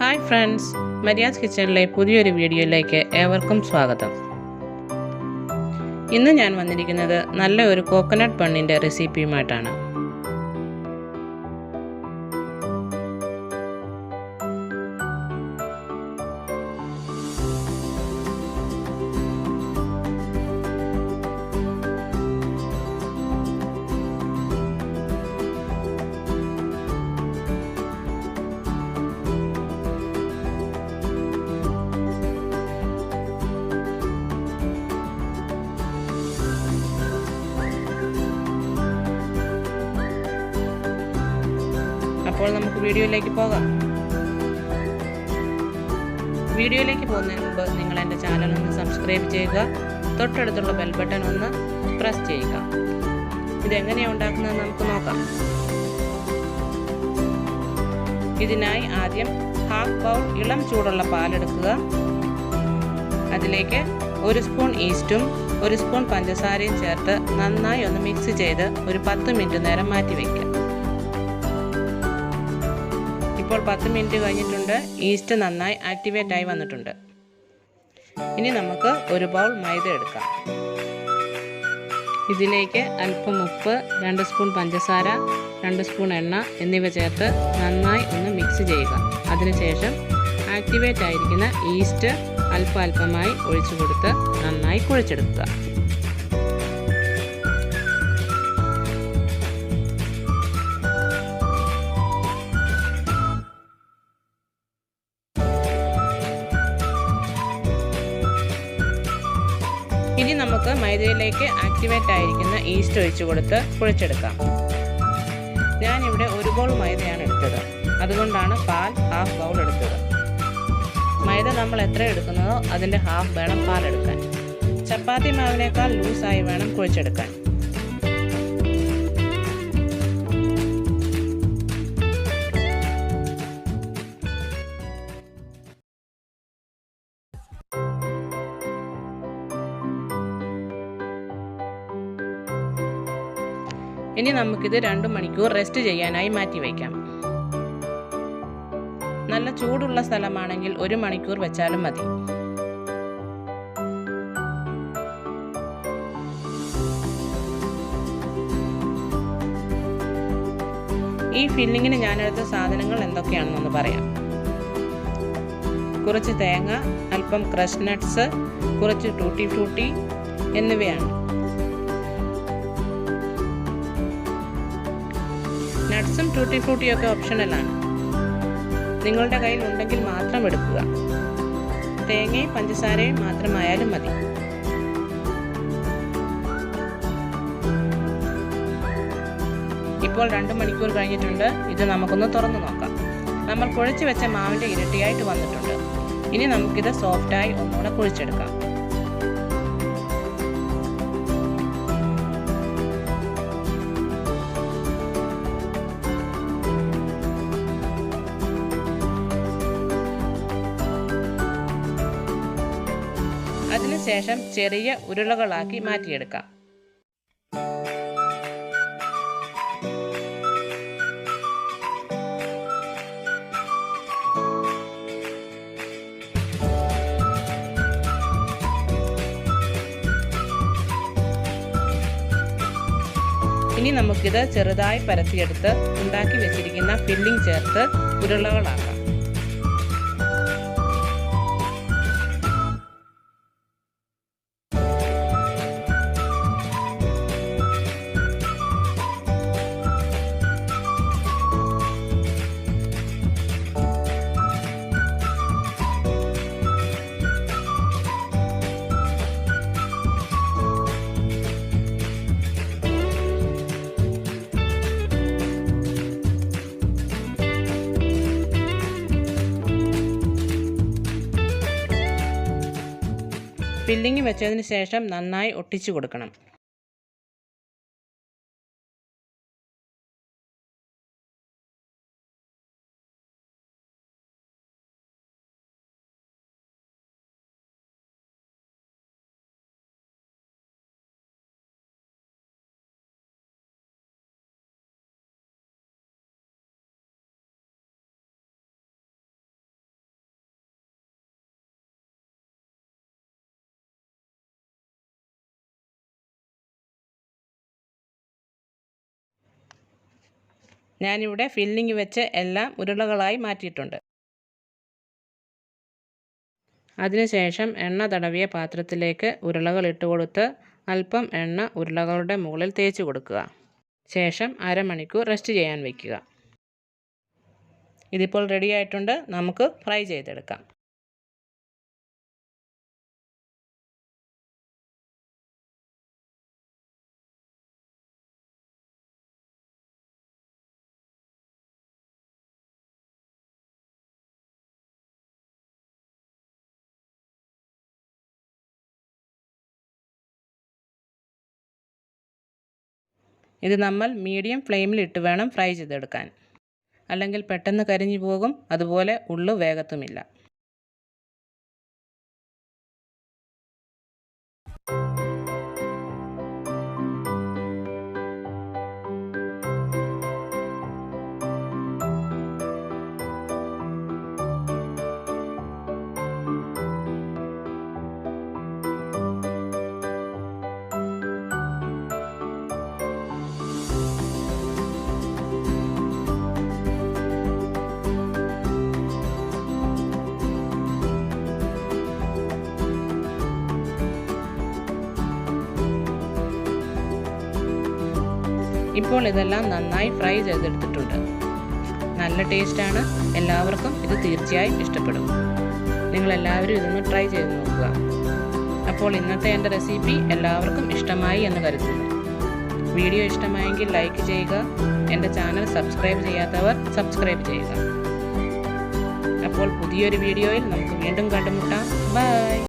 Hi friends, Maria's കിച്ചണിലെ പുതിയൊരു വീഡിയോയിലേക്ക് ഏവർക്കും സ്വാഗതം. ഇന്ന് ഞാൻ വന്നിരിക്കുന്നത് നല്ല ഒരു കോക്കനട്ട് ബണ്ണിൻ്റെ റെസിപ്പിയുമായിട്ടാണ്. അപ്പോൾ നമുക്ക് വീഡിയോയിലേക്ക് പോകാം. വീഡിയോയിലേക്ക് പോകുന്നതിന് മുമ്പ് നിങ്ങൾ എൻ്റെ ചാനൽ ഒന്ന് സബ്സ്ക്രൈബ് ചെയ്യുക, തൊട്ടടുത്തുള്ള ബെൽ ബട്ടൺ ഒന്ന് പ്രസ് ചെയ്യുക. ഇതെങ്ങനെയാണ് ഉണ്ടാക്കുന്നത് നമുക്ക് നോക്കാം. ഇതിനായി ആദ്യം ഹാഫ് ബൗൾ ഇളം ചൂടുള്ള പാലെടുക്കുക. അതിലേക്ക് 1 സ്പൂൺ ഈസ്റ്റും 1 സ്പൂൺ പഞ്ചസാരയും ചേർത്ത് നന്നായി ഒന്ന് മിക്സ് ചെയ്ത് ഒരു 10 മിനിറ്റ് നേരം മാറ്റി വയ്ക്കുക. ഇപ്പോൾ 10 മിനിറ്റ് കഴിഞ്ഞിട്ടുണ്ട്. ഈസ്റ്റ് നന്നായി ആക്ടിവേറ്റ് ആയി വന്നിട്ടുണ്ട്. ഇനി നമുക്ക് ഒരു ബൗൾ മൈദ എടുക്കാം. ഇതിലേക്ക് അല്പം ഉപ്പ്, 2 സ്പൂൺ പഞ്ചസാര, 2 സ്പൂൺ എണ്ണ എന്നിവ ചേർത്ത് നന്നായി ഒന്ന് മിക്സ് ചെയ്യുക. അതിനുശേഷം ആക്ടിവേറ്റ് ആയിരിക്കുന്ന ഈസ്റ്റ് അല്പമായി ഒഴിച്ചു കൊടുത്ത് നന്നായി കുഴച്ചെടുക്കുക. ഇനി നമുക്ക് മൈദയിലേക്ക് ആക്ടിവേറ്റ് ആയിരിക്കുന്ന ഈസ്റ്റ് ഒഴിച്ചു കൊടുത്ത് കുഴച്ചെടുക്കാം. ഞാനിവിടെ 1 ബൗൾ മൈദയാണ് എടുത്തത്, അതുകൊണ്ടാണ് പാൽ ഹാഫ് ബൗൾ എടുത്തത്. മൈദ നമ്മൾ എത്ര എടുക്കുന്നതോ അതിൻ്റെ ഹാഫ് വേണം പാലെടുക്കാൻ. ചപ്പാത്തി മാവിനേക്കാൾ ലൂസായി വേണം കുഴച്ചെടുക്കാൻ. ഇനി നമുക്കിത് 2 മണിക്കൂർ റെസ്റ്റ് ചെയ്യാനായി മാറ്റി വയ്ക്കാം. നല്ല ചൂടുള്ള സ്ഥലമാണെങ്കിൽ 1 മണിക്കൂർ വെച്ചാലും മതി. ഈ ഫില്ലിങ്ങിന് ഞാനെടുത്ത സാധനങ്ങൾ എന്തൊക്കെയാണെന്നൊന്ന് പറയാം. കുറച്ച് തേങ്ങ, അല്പം ക്രഷ് നട്ട്സ്, കുറച്ച് ടൂട്ടി ഫ്രൂട്ടി എന്നിവയാണ്. നട്ട്സും ടൂട്ടി ഫ്രൂട്ടിയും ഒക്കെ ഓപ്ഷണലാണ്, നിങ്ങളുടെ കയ്യിൽ ഉണ്ടെങ്കിൽ മാത്രം എടുക്കുക. തേങ്ങയും പഞ്ചസാരയും മാത്രമായാലും മതി. ഇപ്പോൾ 2 മണിക്കൂർ കഴിഞ്ഞിട്ടുണ്ട്. ഇത് നമുക്കൊന്ന് തുറന്നു നോക്കാം. നമ്മൾ കുഴച്ച് വെച്ച മാവിൻ്റെ ഇരട്ടിയായിട്ട് വന്നിട്ടുണ്ട്. ഇനി നമുക്കിത് സോഫ്റ്റായി ഒന്നുകൂടെ കുഴിച്ചെടുക്കാം. അതിനുശേഷം ചെറിയ ഉരുളകളാക്കി മാറ്റിയെടുക്കാം. ഇനി നമുക്കിത് ചെറുതായി പരത്തിയെടുത്ത് ഉണ്ടാക്കി വെച്ചിരിക്കുന്ന ഫില്ലിംഗ് ചേർത്ത് ഉരുളകളാക്കാം. ഫില്ലിംഗ് വെച്ചതിന് ശേഷം നന്നായി ഒട്ടിച്ചു കൊടുക്കണം. ഞാനിവിടെ ഫില്ലിംഗ് വെച്ച് എല്ലാം ഉരുളകളായി മാറ്റിയിട്ടുണ്ട്. അതിനുശേഷം എണ്ണ തടവിയ പാത്രത്തിലേക്ക് ഉരുളകൾ ഇട്ട് കൊടുത്ത് അല്പം എണ്ണ ഉരുളകളുടെ മുകളിൽ തേച്ച് കൊടുക്കുക. ശേഷം അരമണിക്കൂർ റെസ്റ്റ് ചെയ്യാൻ വയ്ക്കുക. ഇതിപ്പോൾ റെഡി ആയിട്ടുണ്ട്. നമുക്ക് ഫ്രൈ ചെയ്തെടുക്കാം. ഇത് നമ്മൾ മീഡിയം ഫ്ലെയിമിൽ ഇട്ട് വേണം ഫ്രൈ ചെയ്തെടുക്കാൻ. അല്ലെങ്കിൽ പെട്ടെന്ന് കരിഞ്ഞു പോകും. അതുപോലെ ഉള്ളു വേഗത്തുമില്ല. ഇപ്പോൾ ഇതെല്ലാം നന്നായി ഫ്രൈ ചെയ്തെടുത്തിട്ടുണ്ട്. നല്ല ടേസ്റ്റാണ്. എല്ലാവർക്കും ഇത് തീർച്ചയായും ഇഷ്ടപ്പെടും. നിങ്ങളെല്ലാവരും ഇതൊന്ന് ട്രൈ ചെയ്ത് നോക്കുക. അപ്പോൾ ഇന്നത്തെ എൻ്റെ റെസിപ്പി എല്ലാവർക്കും ഇഷ്ടമായി എന്ന് കരുതുന്നു. വീഡിയോ ഇഷ്ടമായെങ്കിൽ ലൈക്ക് ചെയ്യുക. എൻ്റെ ചാനൽ സബ്സ്ക്രൈബ് ചെയ്യാത്തവർ സബ്സ്ക്രൈബ് ചെയ്യുക. അപ്പോൾ പുതിയൊരു വീഡിയോയിൽ നമുക്ക് വീണ്ടും